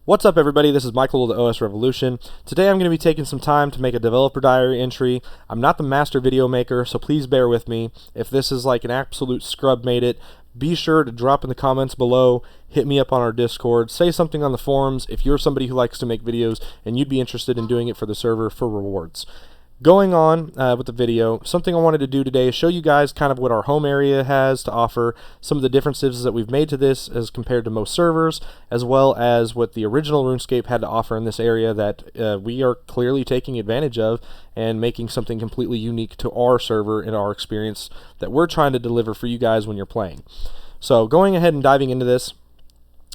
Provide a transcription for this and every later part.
What's up, everybody? This is Michael with the OS Revolution. Today I'm going to be taking some time to make a developer diary entry. I'm not the master video maker, so please bear with me. If this is like an absolute scrub made it, be sure to drop in the comments below, hit me up on our Discord, say something on the forums if you're somebody who likes to make videos and you'd be interested in doing it for the server for rewards. Going on with the video, something I wanted to do today is show you guys kind of what our home area has to offer, some of the differences that we've made to this as compared to most servers, as well as what the original RuneScape had to offer in this area that we are clearly taking advantage of and making something completely unique to our server and our experience that we're trying to deliver for you guys when you're playing. So going ahead and diving into this,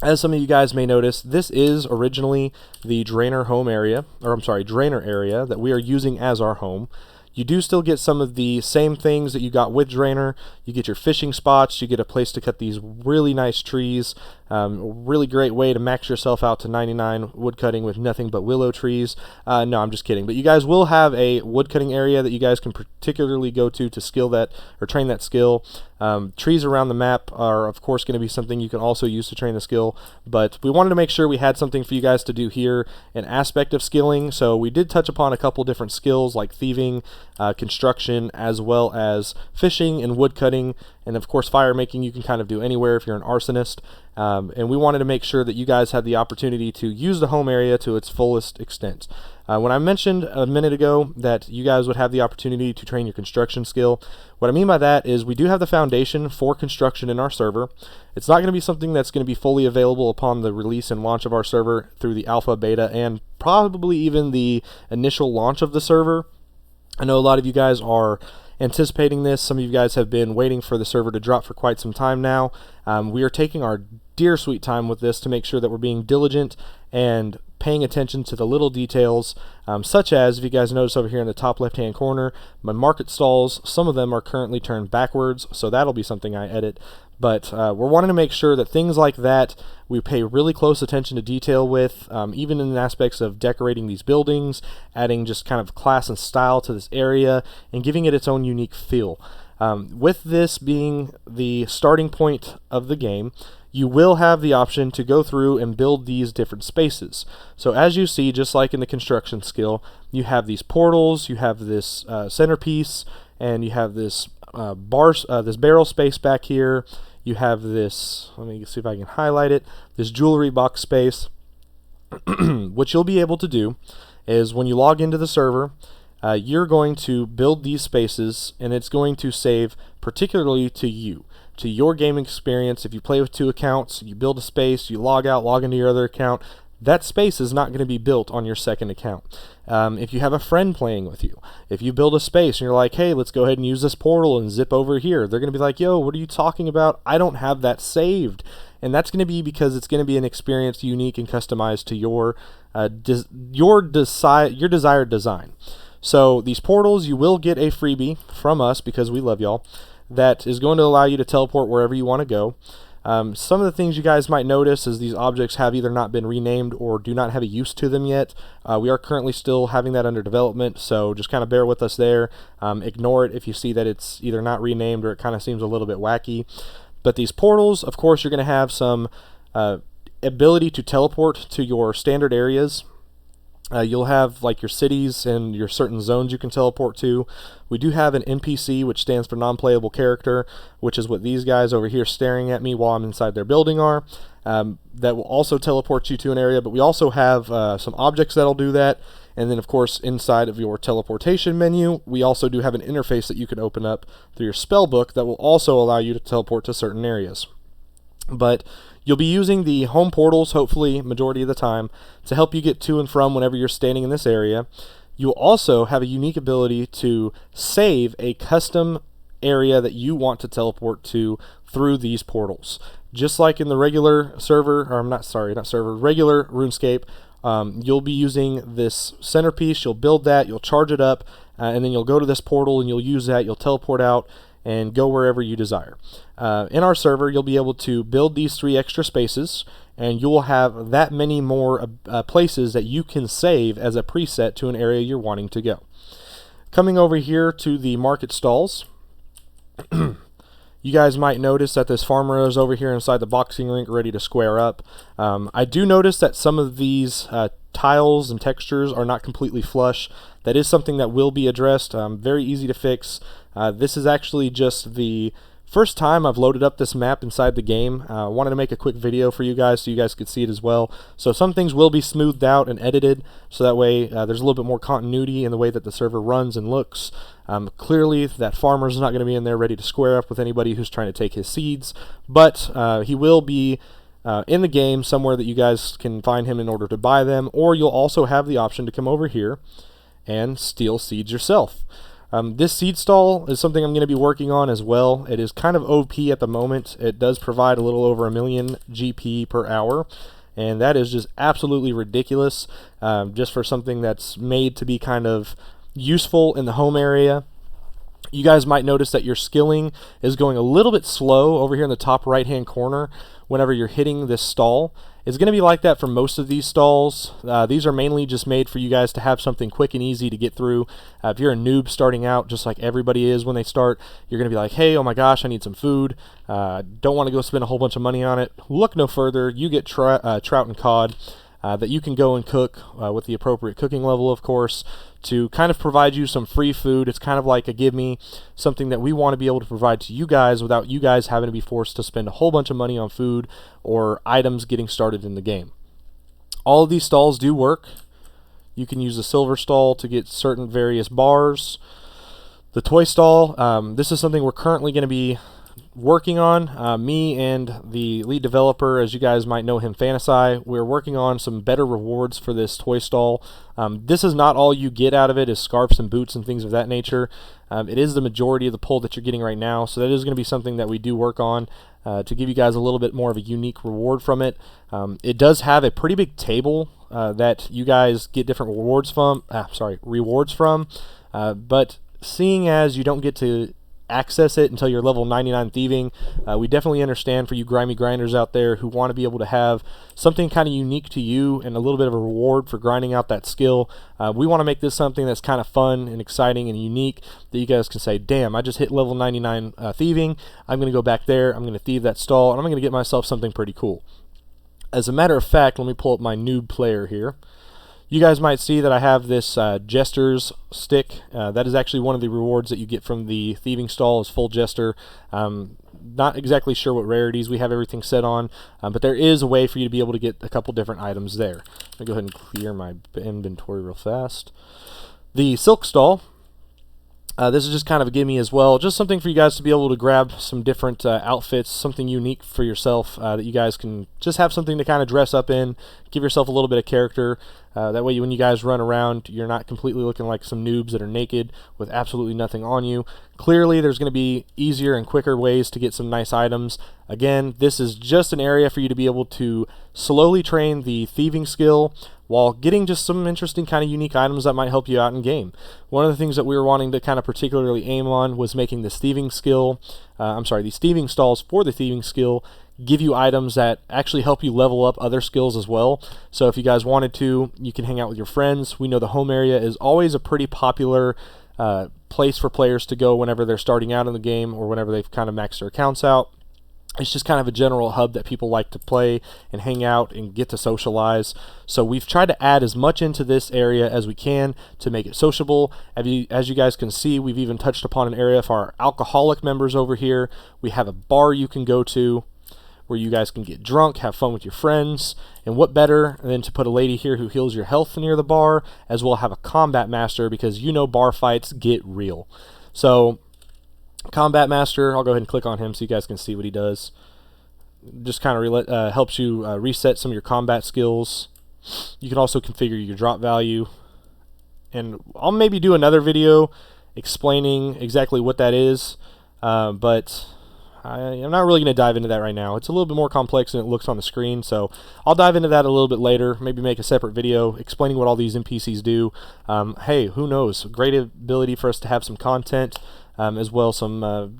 as some of you guys may notice, this is originally the Drainer area that we are using as our home. You do still get some of the same things that you got with Drainer. You get your fishing spots, you get a place to cut these really nice trees, really great way to max yourself out to 99 wood cutting with nothing but willow trees. No, I'm just kidding. But you guys will have a wood cutting area that you guys can particularly go to skill that or train that skill. Trees around the map are of course going to be something you can also use to train the skill, but we wanted to make sure we had something for you guys to do here, an aspect of skilling. So we did touch upon a couple different skills like thieving, construction, as well as fishing and wood cutting, and of course fire making you can kind of do anywhere if you're an arsonist. And we wanted to make sure that you guys had the opportunity to use the home area to its fullest extent. When I mentioned a minute ago that you guys would have the opportunity to train your construction skill, what I mean by that is we do have the foundation for construction in our server. It's not going to be something that's going to be fully available upon the release and launch of our server through the alpha, beta, and probably even the initial launch of the server. I know a lot of you guys are anticipating this. Some of you guys have been waiting for the server to drop for quite some time now. We are taking our dear sweet time with this to make sure that we're being diligent and paying attention to the little details, such as, if you guys notice over here in the top left hand corner, my market stalls, some of them are currently turned backwards, so that'll be something I edit. But we're wanting to make sure that things like that we pay really close attention to detail with, even in aspects of decorating these buildings, adding just kind of class and style to this area, and giving it its own unique feel. With this being the starting point of the game, you will have the option to go through and build these different spaces. So as you see, just like in the construction skill, you have these portals, you have this centerpiece, and you have this this barrel space back here. You have this, let me see if I can highlight it, this jewelry box space. What you'll be able to do is when you log into the server, you're going to build these spaces, and it's going to save particularly to you, to your gaming experience. If you play with two accounts, you build a space, you log out, log into your other account, that space is not going to be built on your second account. If you have a friend playing with you, if you build a space and you're like, hey, let's go ahead and use this portal and zip over here, they're going to be like, yo, what are you talking about? I don't have that saved. And that's going to be because it's going to be an experience unique and customized to your desired design. So these portals, you will get a freebie from us because we love y'all that is going to allow you to teleport wherever you want to go. Some of the things you guys might notice is these objects have either not been renamed or do not have a use to them yet. We are currently still having that under development, so just kind of bear with us there. Ignore it if you see that it's either not renamed or it kind of seems a little bit wacky. But these portals, of course, you're going to have some ability to teleport to your standard areas. You'll have like your cities and your certain zones you can teleport to. We do have an NPC, which stands for non-playable character, which is what these guys over here staring at me while I'm inside their building are. That will also teleport you to an area, but we also have some objects that'll do that. And then of course inside of your teleportation menu, we also do have an interface that you can open up through your spell book that will also allow you to teleport to certain areas. But you'll be using the home portals, hopefully majority of the time, to help you get to and from whenever you're standing in this area. You'll also have a unique ability to save a custom area that you want to teleport to through these portals. Just like in the regular server, or regular RuneScape, you'll be using this centerpiece, you'll build that, you'll charge it up, and then you'll go to this portal and you'll use that, you'll teleport out, and go wherever you desire. In our server, you'll be able to build these 3 extra spaces, and you'll have that many more places that you can save as a preset to an area you're wanting to go. Coming over here to the market stalls, You guys might notice that this farmer is over here inside the boxing rink ready to square up. I do notice that some of these tiles and textures are not completely flush. That is something that will be addressed. Very easy to fix. This is actually just the first time I've loaded up this map inside the game. I wanted to make a quick video for you guys so you guys could see it as well. So some things will be smoothed out and edited, so that way there's a little bit more continuity in the way that the server runs and looks. Clearly that farmer's not going to be in there ready to square up with anybody who's trying to take his seeds, but he will be in the game somewhere that you guys can find him in order to buy them, or you'll also have the option to come over here and steal seeds yourself. This seed stall is something I'm going to be working on as well. It is kind of OP at the moment. It does provide a little over 1 million GP per hour, and that is just absolutely ridiculous, just for something that's made to be kind of useful in the home area. You guys might notice that your skilling is going a little bit slow over here in the top right hand corner whenever you're hitting this stall. It's going to be like that for most of these stalls. These are mainly just made for you guys to have something quick and easy to get through. If you're a noob starting out, just like everybody is when they start, you're going to be like, hey, oh my gosh, I need some food. Don't want to go spend a whole bunch of money on it. Look no further. You get trout and cod that you can go and cook with the appropriate cooking level, of course, to kind of provide you some free food. It's kind of like a give me, something that we want to be able to provide to you guys without you guys having to be forced to spend a whole bunch of money on food or items getting started in the game. All of these stalls do work. You can use the silver stall to get certain various bars. The toy stall, this is something we're currently going to be working on. Me and the lead developer, as you guys might know him, Fantasy, we're working on some better rewards for this toy stall. This is not all you get out of it, is scarves and boots and things of that nature. It is the majority of the pull that you're getting right now, so that is going to be something that we do work on to give you guys a little bit more of a unique reward from it. It does have a pretty big table that you guys get different rewards from, but seeing as you don't get to access it until you're level 99 thieving, we definitely understand for you grimy grinders out there who want to be able to have something kind of unique to you and a little bit of a reward for grinding out that skill. We want to make this something that's kind of fun and exciting and unique, that you guys can say, damn, I just hit level 99 thieving, I'm going to go back there, I'm going to thieve that stall, and I'm going to get myself something pretty cool. As a matter of fact, let me pull up my noob player here. You guys might see that I have this Jester's stick. That is actually one of the rewards that you get from the thieving stall, is full Jester. Not exactly sure what rarities we have everything set on, but there is a way for you to be able to get a couple different items there. Let me go ahead and clear my inventory real fast. The silk stall. This is just kind of a gimme as well, just something for you guys to be able to grab some different outfits, something unique for yourself that you guys can just have something to kind of dress up in, give yourself a little bit of character. That way when you guys run around, you're not completely looking like some noobs that are naked with absolutely nothing on you. Clearly there's going to be easier and quicker ways to get some nice items. Again, this is just an area for you to be able to slowly train the thieving skill while getting just some interesting kind of unique items that might help you out in game. One of the things that we were wanting to kind of particularly aim on was making this thieving skill, these thieving stalls for the thieving skill give you items that actually help you level up other skills as well. So if you guys wanted to, you can hang out with your friends. We know the home area is always a pretty popular place for players to go whenever they're starting out in the game or whenever they've kind of maxed their accounts out. It's just kind of a general hub that people like to play and hang out and get to socialize. So we've tried to add as much into this area as we can to make it sociable. As you guys can see, we've even touched upon an area for our alcoholic members over here. We have a bar you can go to where you guys can get drunk, have fun with your friends, and what better than to put a lady here who heals your health near the bar, as well have a combat master, because you know bar fights get real. So Combat Master, I'll go ahead and click on him so you guys can see what he does. Just kind of helps you reset some of your combat skills. You can also configure your drop value. And I'll maybe do another video explaining exactly what that is, but I'm not really going to dive into that right now. It's a little bit more complex than it looks on the screen, so I'll dive into that a little bit later, maybe make a separate video explaining what all these NPCs do. Hey, who knows? Great ability for us to have some content, as well some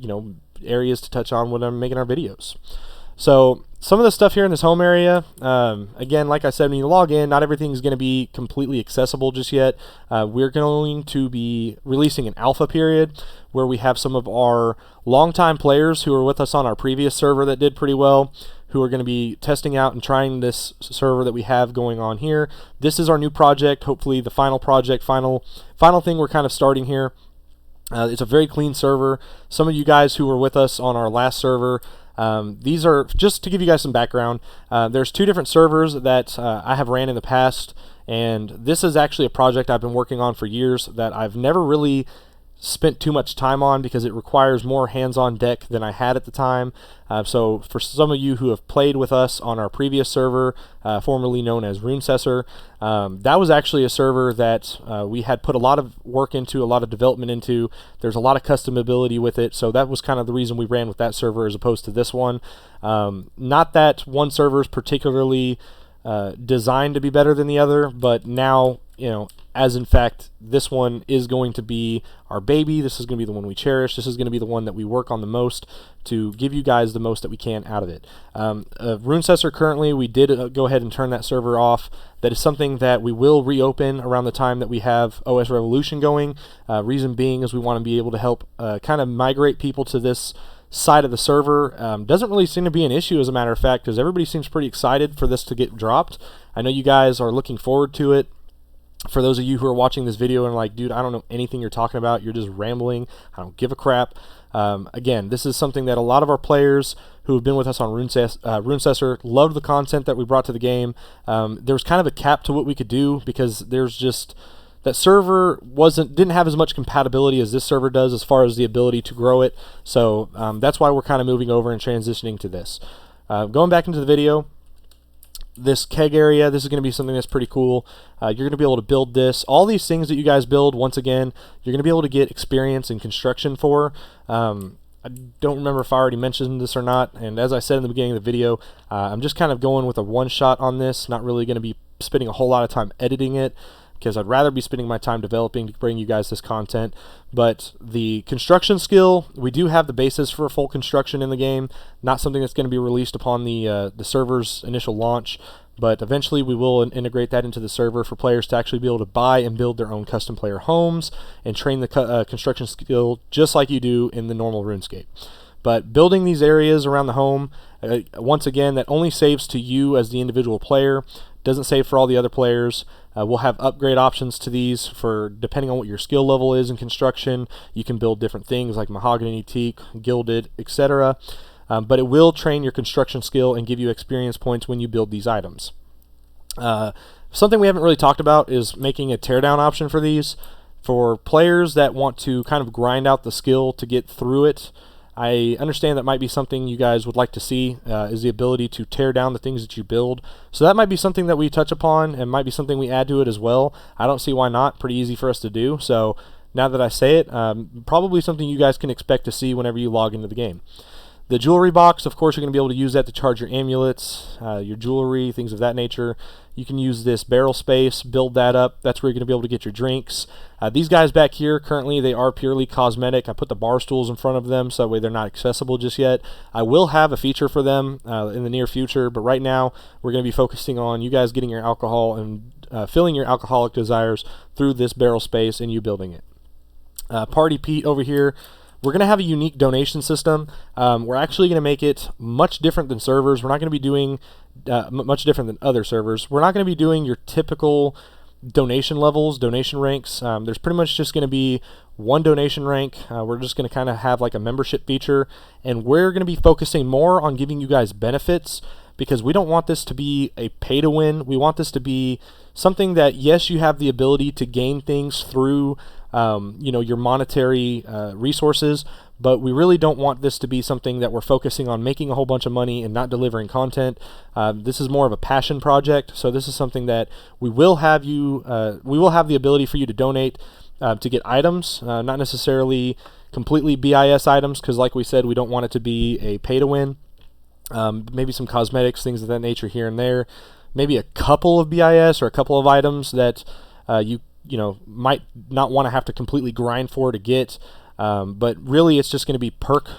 areas to touch on when I'm making our videos. So some of the stuff here in this home area, again, like I said, when you log in, not everything's going to be completely accessible just yet. We're going to be releasing an alpha period where we have some of our longtime players who were with us on our previous server that did pretty well, who are going to be testing out and trying this server that we have going on here. This is our new project, hopefully the final project, final thing we're kind of starting here. It's a very clean server. Some of you guys who were with us on our last server, these are, just to give you guys some background, there's 2 different servers that I have ran in the past, and this is actually a project I've been working on for years that I've never really spent too much time on because it requires more hands-on deck than I had at the time. So for some of you who have played with us on our previous server, formerly known as Runecessor, that was actually a server that we had put a lot of work into, a lot of development into. There's a lot of customability with it, so that was kind of the reason we ran with that server as opposed to this one. Not that one server is particularly designed to be better than the other, but now, you know, as in fact, this one is going to be our baby. This is going to be the one we cherish. This is going to be the one that we work on the most to give you guys the most that we can out of it. Runecessor, currently, we did go ahead and turn that server off. That is something that we will reopen around the time that we have OS Revolution going. Reason being is we want to be able to help kind of migrate people to this side of the server. Doesn't really seem to be an issue, as a matter of fact, because everybody seems pretty excited for this to get dropped. I know you guys are looking forward to it. For those of you who are watching this video and are like, dude, I don't know anything you're talking about, you're just rambling, I don't give a crap. Again, this is something that a lot of our players who have been with us on Runecessor loved the content that we brought to the game. There was kind of a cap to what we could do because there's just, that server didn't have as much compatibility as this server does as far as the ability to grow it. So that's why we're kind of moving over and transitioning to this. Going back into the video, this keg area, this is going to be something that's pretty cool. You're going to be able to build this. All these things that you guys build, once again, you're going to be able to get experience in construction for. I don't remember if I already mentioned this or not, and as I said in the beginning of the video, I'm just kind of going with a one-shot on this, not really going to be spending a whole lot of time editing it, because I'd rather be spending my time developing to bring you guys this content. But the construction skill, we do have the basis for a full construction in the game, not something that's going to be released upon the server's initial launch, but eventually we will integrate that into the server for players to actually be able to buy and build their own custom player homes and train the construction skill just like you do in the normal RuneScape. But building these areas around the home, once again, that only saves to you as the individual player, doesn't save for all the other players. We'll have upgrade options to these for depending on what your skill level is in construction. You can build different things like mahogany, teak, gilded, etc. But it will train your construction skill and give you experience points when you build these items. Something we haven't really talked about is making a teardown option for these. For players that want to kind of grind out the skill to get through it, I understand that might be something you guys would like to see, is the ability to tear down the things that you build. So that might be something that we touch upon and might be something we add to it as well. I don't see why not. Pretty easy for us to do. So now that I say it, probably something you guys can expect to see whenever you log into the game. The jewelry box, of course, you're going to be able to use that to charge your amulets, your jewelry, things of that nature. You can use this barrel space, build that up. That's where you're going to be able to get your drinks. These guys back here, currently, they are purely cosmetic. I put the bar stools in front of them, so that way they're not accessible just yet. I will have a feature for them in the near future, but right now, we're going to be focusing on you guys getting your alcohol and filling your alcoholic desires through this barrel space and you building it. Party Pete over here. We're going to have a unique donation system. We're actually going to make it much different than servers. We're not going to be doing much different than other servers. We're not going to be doing your typical donation levels, donation ranks. There's pretty much just going to be one donation rank. We're just going to kind of have like a membership feature, and we're going to be focusing more on giving you guys benefits because we don't want this to be a pay to win. We want this to be something that, yes, you have the ability to gain things through your monetary resources, but we really don't want this to be something that we're focusing on making a whole bunch of money and not delivering content. This is more of a passion project, so this is something that we will have the ability for you to donate to get items, not necessarily completely BIS items, because like we said, we don't want it to be a pay to win. Maybe some cosmetics, things of that nature here and there. Maybe a couple of BIS or a couple of items that you might not want to have to completely grind for to get, but really it's just going to be perk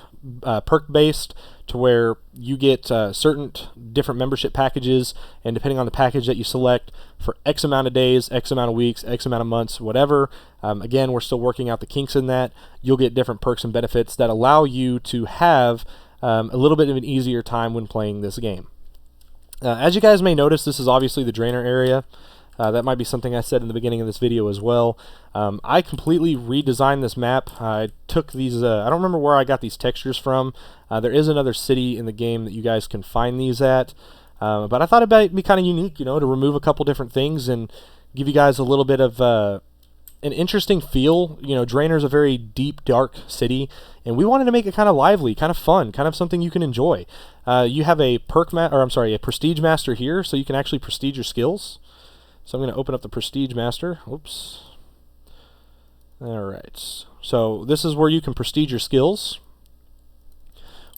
based to where you get certain different membership packages, and depending on the package that you select, for X amount of days, X amount of weeks, X amount of months, whatever. Again, we're still working out the kinks in that. You'll get different perks and benefits that allow you to have a little bit of an easier time when playing this game. As you guys may notice, this is obviously the drainer area. That might be something I said in the beginning of this video as well. I completely redesigned this map. I took these, I don't remember where I got these textures from. There is another city in the game that you guys can find these at. But I thought it might be kind of unique, you know, to remove a couple different things and give you guys a little bit of an interesting feel. You know, Drainer's a very deep, dark city, and we wanted to make it kind of lively, kind of fun, kind of something you can enjoy. You have a a prestige master here, so you can actually prestige your skills. So I'm going to open up the Prestige Master. Oops. Alright. So this is where you can prestige your skills.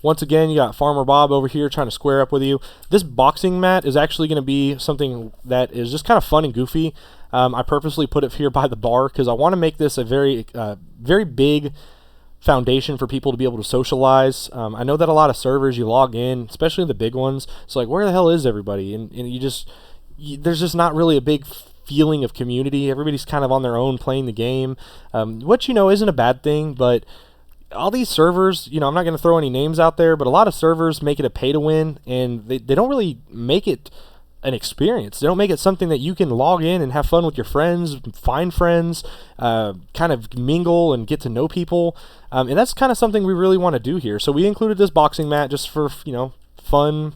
Once again, you got Farmer Bob over here trying to square up with you. This boxing mat is actually going to be something that is just kind of fun and goofy. I purposely put it here by the bar because I want to make this a very big foundation for people to be able to socialize. I know that a lot of servers, you log in, especially the big ones, it's like, where the hell is everybody? And there's just not really a big feeling of community. Everybody's kind of on their own playing the game, which, you know, isn't a bad thing. But all these servers, you know, I'm not going to throw any names out there, but a lot of servers make it a pay to win, and they don't really make it an experience. They don't make it something that you can log in and have fun with your friends, find friends, kind of mingle and get to know people. And that's kind of something we really want to do here. So we included this boxing mat just for, you know, fun,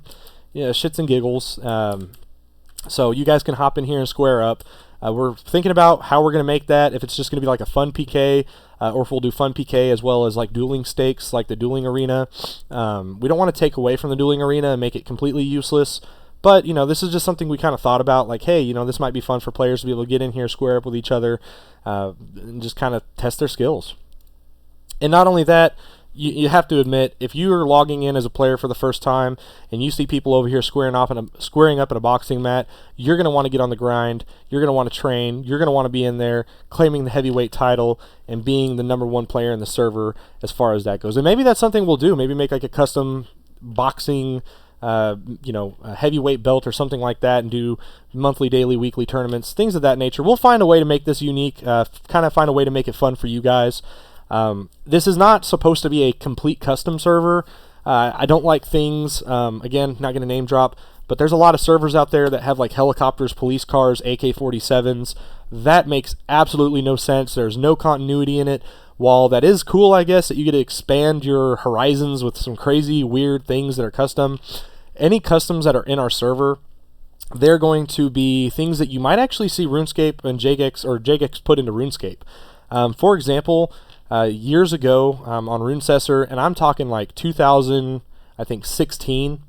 shits and giggles. So you guys can hop in here and square up. We're thinking about how we're going to make that, if it's just going to be like a fun PK, or if we'll do fun PK as well as like dueling stakes, like the dueling arena. We don't want to take away from the dueling arena and make it completely useless, but, you know, this is just something we kind of thought about, like, hey, you know, this might be fun for players to be able to get in here, square up with each other, and just kind of test their skills. And not only that, you have to admit, if you are logging in as a player for the first time and you see people over here squaring up in a boxing mat, you're going to want to get on the grind, you're going to want to train, you're going to want to be in there claiming the heavyweight title and being the #1 player in the server as far as that goes. And maybe that's something we'll do. Maybe make like a custom boxing a heavyweight belt or something like that, and do monthly, daily, weekly tournaments, things of that nature. We'll find a way to make this unique, kind of find a way to make it fun for you guys. This is not supposed to be a complete custom server. I don't like things, again, not going to name drop, but there's a lot of servers out there that have like helicopters, police cars, AK-47s. That makes absolutely no sense. There's no continuity in it. While that is cool, I guess, that you get to expand your horizons with some crazy, weird things that are custom, any customs that are in our server, they're going to be things that you might actually see RuneScape and Jagex put into RuneScape. For example, years ago on RuneCessor, and I'm talking like 2016,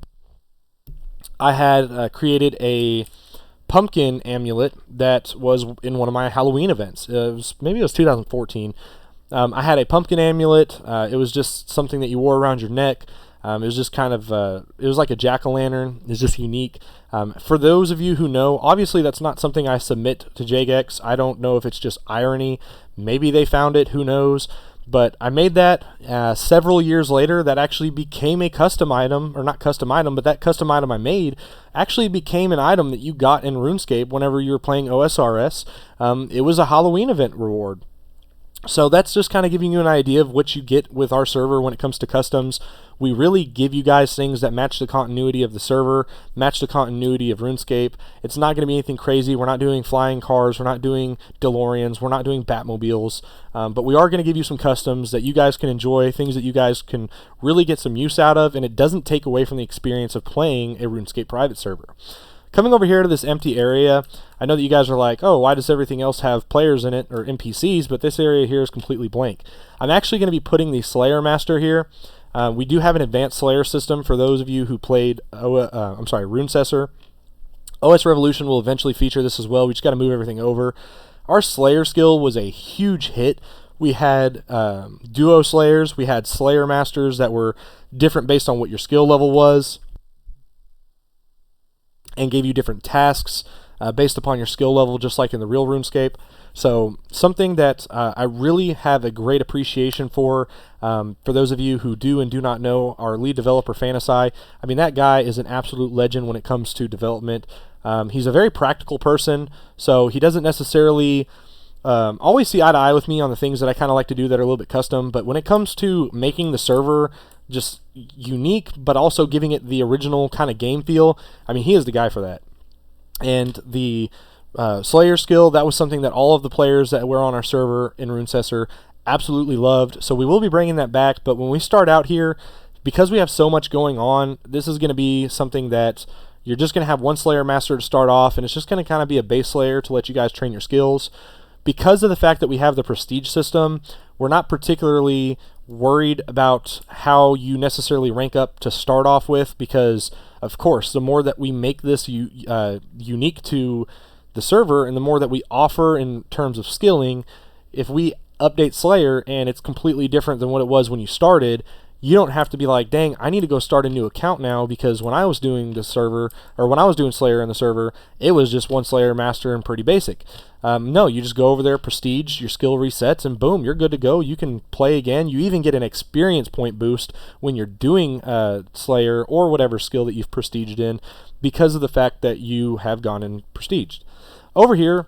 I had created a pumpkin amulet that was in one of my Halloween events. Maybe it was 2014. I had a pumpkin amulet. It was just something that you wore around your neck. It was just kind of, it was like a jack-o'-lantern. It's just unique. For those of you who know, obviously that's not something I submit to Jagex. I don't know if it's just irony. Maybe they found it, who knows. But I made that several years later. That actually became a custom item, or not custom item, but that custom item I made actually became an item that you got in RuneScape whenever you were playing OSRS. It was a Halloween event reward. So that's just kind of giving you an idea of what you get with our server when it comes to customs. We really give you guys things that match the continuity of the server, match the continuity of RuneScape. It's not going to be anything crazy. We're not doing flying cars. We're not doing DeLoreans. We're not doing Batmobiles. But we are going to give you some customs that you guys can enjoy, things that you guys can really get some use out of, and it doesn't take away from the experience of playing a RuneScape private server. Coming over here to this empty area, I know that you guys are like, oh, why does everything else have players in it, or NPCs, but this area here is completely blank. I'm actually going to be putting the Slayer Master here. We do have an advanced Slayer system for those of you who played RuneCessor. OS Revolution will eventually feature this as well. We just got to move everything over. Our Slayer skill was a huge hit. We had duo Slayers. We had Slayer Masters that were different based on what your skill level was, and gave you different tasks. based upon your skill level, just like in the real RuneScape. So something that I really have a great appreciation for those of you who do and do not know our lead developer, Fantasy. I mean, that guy is an absolute legend when it comes to development. He's a very practical person, so he doesn't necessarily always see eye to eye with me on the things that I kind of like to do that are a little bit custom. But when it comes to making the server just unique, but also giving it the original kind of game feel, I mean, he is the guy for that. And the Slayer skill, that was something that all of the players that were on our server in Runecessor absolutely loved. So we will be bringing that back. But when we start out here, because we have so much going on, this is going to be something that you're just going to have one Slayer Master to start off, and it's just going to kind of be a base Slayer to let you guys train your skills. Because of the fact that we have the prestige system, we're not particularly worried about how you necessarily rank up to start off with, because of course the more that we make this unique to the server and the more that we offer in terms of skilling, if we update Slayer and it's completely different than what it was when you started, you don't have to be like, dang, I need to go start a new account now, because when I was doing the server, or when I was doing Slayer in the server, it was just one Slayer Master and pretty basic. No, you just go over there, prestige, your skill resets, and boom, you're good to go. You can play again. You even get an experience point boost when you're doing Slayer or whatever skill that you've prestiged in, because of the fact that you have gone and prestiged. Over here,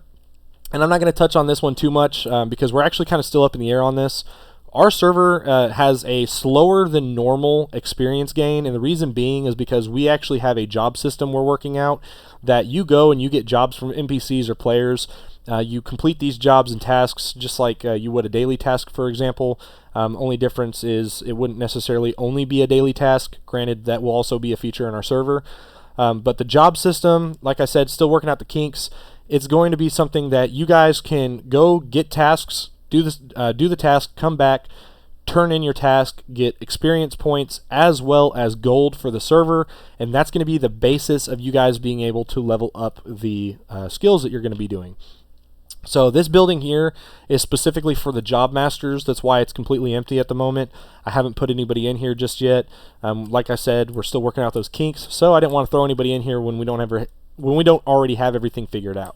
and I'm not going to touch on this one too much because we're actually kind of still up in the air on this. Our server has a slower than normal experience gain, and the reason being is because we actually have a job system we're working out that you go and you get jobs from NPCs or players. You complete these jobs and tasks just like you would a daily task, for example. Only difference is it wouldn't necessarily only be a daily task. Granted, that will also be a feature in our server. But the job system, like I said, still working out the kinks. It's going to be something that you guys can go get tasks, do the task, come back, turn in your task, get experience points as well as gold for the server, and that's going to be the basis of you guys being able to level up the skills that you're going to be doing. So this building here is specifically for the job masters. That's why it's completely empty at the moment. I haven't put anybody in here just yet. Like I said, we're still working out those kinks, so I didn't want to throw anybody in here when we don't already have everything figured out.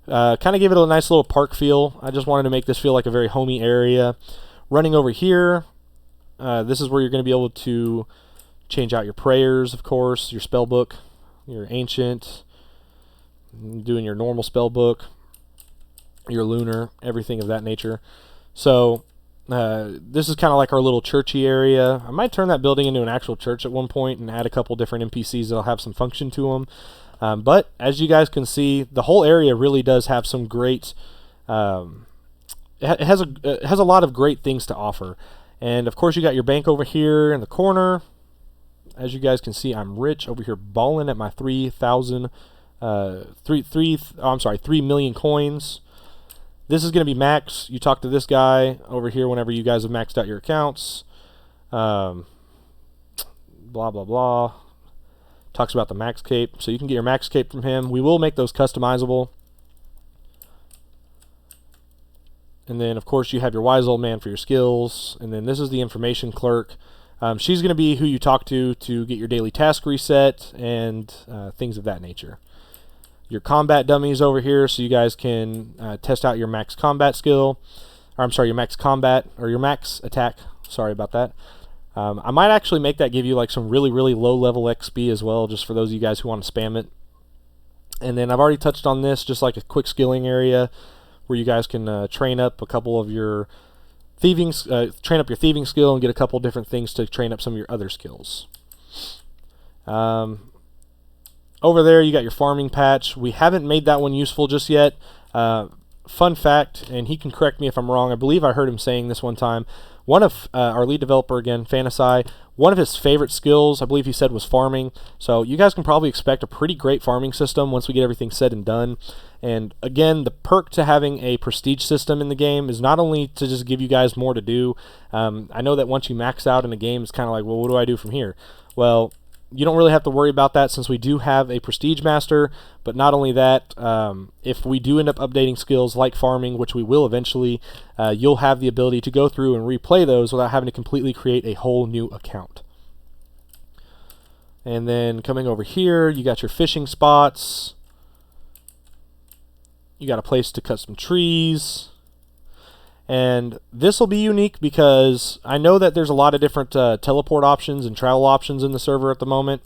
Kind of give it a nice little park feel. I just wanted to make this feel like a very homey area. Running over here, this is where you're going to be able to change out your prayers, of course, your spell book, your ancient, doing your normal spell book, your lunar, everything of that nature. So this is kind of like our little churchy area. I might turn that building into an actual church at one point and add a couple different NPCs that'll have some function to them. But as you guys can see, the whole area really does have some great it has a lot of great things to offer. And of course you got your bank over here in the corner. As you guys can see, I'm rich over here balling at my 3 million coins. This is going to be max. You talk to this guy over here whenever you guys have maxed out your accounts. Blah, blah, blah. Talks about the max cape. So you can get your max cape from him. We will make those customizable. And then, of course, you have your wise old man for your skills. And then this is the information clerk. She's going to be who you talk to get your daily task reset and things of that nature. Your combat dummies over here, so you guys can test out your max combat skill. Or, I'm sorry, your max combat, or your max attack. Sorry about that. I might actually make that give you like some really, really low level XP as well, just for those of you guys who want to spam it. And then I've already touched on this, just like a quick skilling area where you guys can train up a couple of your thieving, train up your thieving skill and get a couple different things to train up some of your other skills. Over there, you got your farming patch. We haven't made that one useful just yet. Fun fact, and he can correct me if I'm wrong, I believe I heard him saying this one time, one of our lead developer, again, Fantasy, one of his favorite skills, I believe he said, was farming. So you guys can probably expect a pretty great farming system once we get everything said and done. And again, the perk to having a prestige system in the game is not only to just give you guys more to do. I know that once you max out in a game, it's kind of like, well, what do I do from here? Well, you don't really have to worry about that since we do have a prestige master. But not only that, if we do end up updating skills like farming, which we will eventually, you'll have the ability to go through and replay those without having to completely create a whole new account. And then coming over here, you got your fishing spots. You got a place to cut some trees. And this will be unique because I know that there's a lot of different teleport options and travel options in the server at the moment.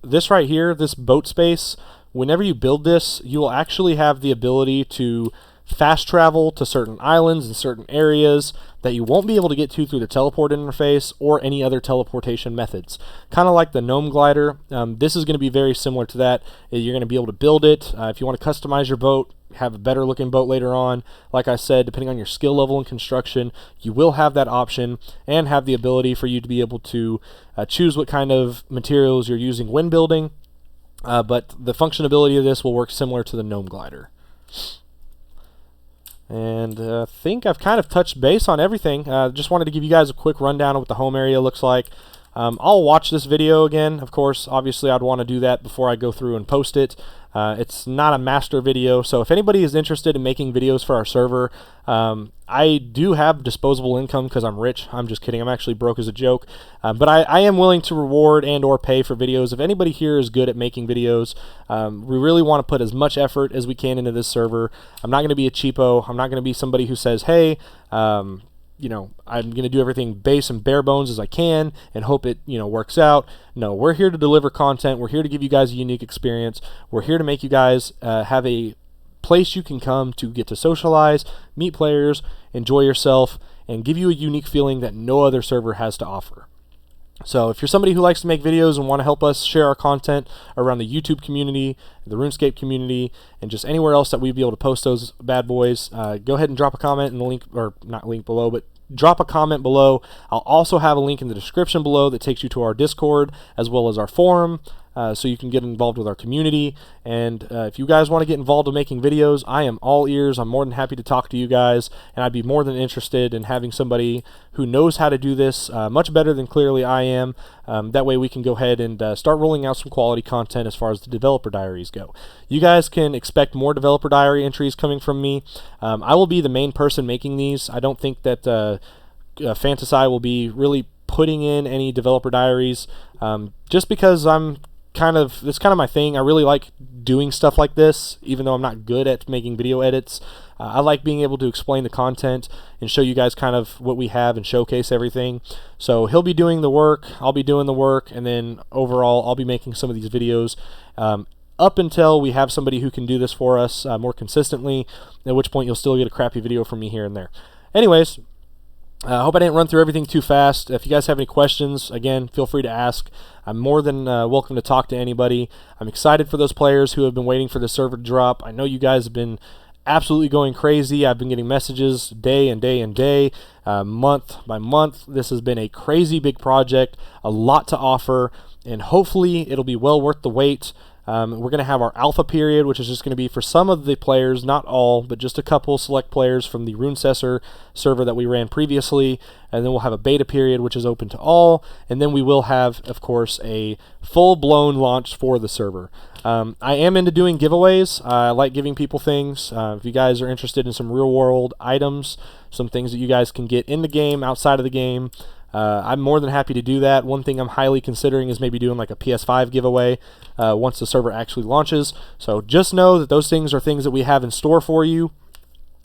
This right here, this boat space, whenever you build this, you will actually have the ability to fast travel to certain islands and certain areas that you won't be able to get to through the teleport interface or any other teleportation methods. Kind of like the gnome glider. This is going to be very similar to that. You're going to be able to build it. If you want to customize your boat, have a better looking boat later on, like I said, depending on your skill level in construction, you will have that option and have the ability for you to be able to choose what kind of materials you're using when building. But the functionality of this will work similar to the gnome glider. And I think I've kind of touched base on everything. Just wanted to give you guys a quick rundown of what the home area looks like. I'll watch this video again, of course. Obviously, I'd want to do that before I go through and post it. It's not a master video, so if anybody is interested in making videos for our server, I do have disposable income because I'm rich. I'm just kidding. I'm actually broke as a joke. But I am willing to reward and or pay for videos. If anybody here is good at making videos, we really want to put as much effort as we can into this server. I'm not going to be a cheapo. I'm not going to be somebody who says, hey, you know, I'm going to do everything base and bare bones as I can and hope it, you know, works out. No, we're here to deliver content. We're here to give you guys a unique experience. We're here to make you guys have a place you can come to get to socialize, meet players, enjoy yourself, and give you a unique feeling that no other server has to offer. So if you're somebody who likes to make videos and want to help us share our content around the YouTube community, the RuneScape community, and just anywhere else that we'd be able to post those bad boys, go ahead and drop a comment in the link, or not link below, but drop a comment below. I'll also have a link in the description below that takes you to our Discord as well as our forum, so you can get involved with our community. And if you guys want to get involved in making videos, I am all ears. I'm more than happy to talk to you guys, and I'd be more than interested in having somebody who knows how to do this much better than clearly I am. That way we can go ahead and start rolling out some quality content as far as the developer diaries go. You guys can expect more developer diary entries coming from me. I will be the main person making these. I don't think that Fantasy will be really putting in any developer diaries, just because it's kind of my thing. I really like doing stuff like this, even though I'm not good at making video edits. I like being able to explain the content and show you guys kind of what we have and showcase everything. So he'll be doing the work, I'll be doing the work, and then overall I'll be making some of these videos up until we have somebody who can do this for us more consistently, at which point you'll still get a crappy video from me here and there. Anyways, I hope I didn't run through everything too fast. If you guys have any questions, again, feel free to ask. I'm more than welcome to talk to anybody. I'm excited for those players who have been waiting for the server to drop. I know you guys have been absolutely going crazy. I've been getting messages day and day and day, month by month. This has been a crazy big project, a lot to offer, and hopefully it'll be well worth the wait. We're going to have our alpha period, which is just going to be for some of the players, not all, but just a couple select players from the Runecessor server that we ran previously, and then we'll have a beta period, which is open to all, and then we will have, of course, a full-blown launch for the server. I am into doing giveaways. I like giving people things. If you guys are interested in some real-world items, some things that you guys can get in the game, outside of the game, I'm more than happy to do that. One thing I'm highly considering is maybe doing like a PS5 giveaway once the server actually launches. So just know that those things are things that we have in store for you.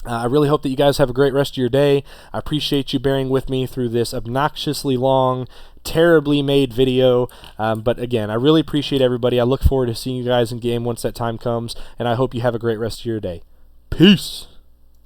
I really hope that you guys have a great rest of your day. I appreciate you bearing with me through this obnoxiously long, terribly made video. But again, I really appreciate everybody. I look forward to seeing you guys in game once that time comes, and I hope you have a great rest of your day. Peace!